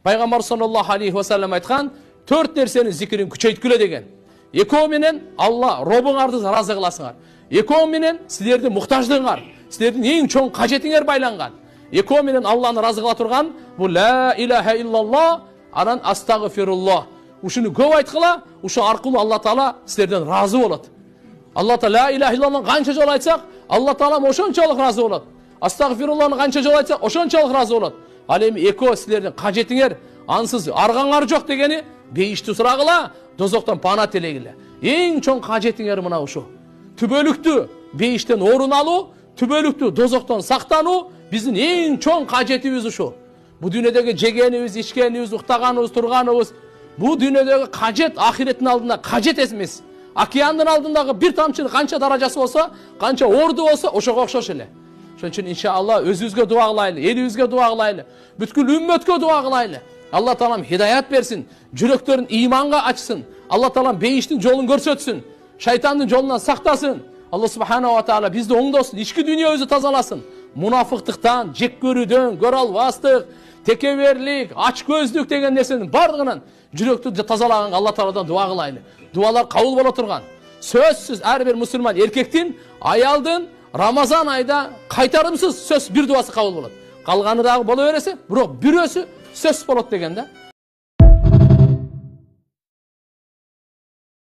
Пайғамбар саллаллаху алейхи ва саллям айтқан, 4 нәрсенің зикрін күшейткіле деген. Екеуі менен Алла робыңарды разы қыласыңар. Екеуі менен сіздердің мұқтаждығыңар, сіздердің ең чоң қажетіңер байланған. Екеуі менен Алланы разы қыла тұрған, бұл ла илаха иллаллах, анан астағфируллах. Ушыны көп айтқыла, ушы арқылы Алла Таала сіздерден разы болады. Алла Таала ла илаха иллаллах қанша жол айтсақ, Алла Таала ошончалық разы болады. Астағфируллахны қанша жол айтсақ, ошончалық разы болады. Ал эми екеуі сіздердің қажетіңер, ансыз арғаңар жоқ дегені, бейішті сұрағыла, дозоқтан пана телегілі. Ең чоң қажетіңер мына ушу. Түбөлүктү бейіштен орын алу, түбөлүктү дозоқтан сақтану, біздің ең чоң қажетіміз ушу. Бұл дүниедегі жегеніміз, ішкеніміз, ұқтағанымыз, тұрғанымыз, бұл дүниедегі қажет, ахиреттің алдында қажет емес. Океандың алдындағы бір тамшының қанша даражасы болса, қанша орды болса, ошоға окшош эле. Ошон үчүн иншалла өзүбүзгө дуа кылайлы, элибизге дуа кылайлы, бүткүл үммөткө дуа кылайлы. Алла Таалам хидаят берсин, жүрөктөрүн иманга ачсын. Алла Таалам бейиштин жолун көрсөтсүн, шайтандын жолунан сактасын. Алла субханаху ва таала бизди оңдосун, ички дүйнөбүздү тазаласын. Мунафыктыктан, жек көрүүдөн, көрө албастык, текеберлик, ач көздүк деген нерсенин бардыгынан жүрөктү тазалаган Алла Тааладан дуа кылайлы. Дуалар кабыл боло турган. Сөзсүз ар бир мусулман эркектин, аялдын Рамазан айда кайтарымсыз сөз бир дуасы кабыл болот. Калганы дагы боло берсе, бирок бирөөсү сөз болот деген да.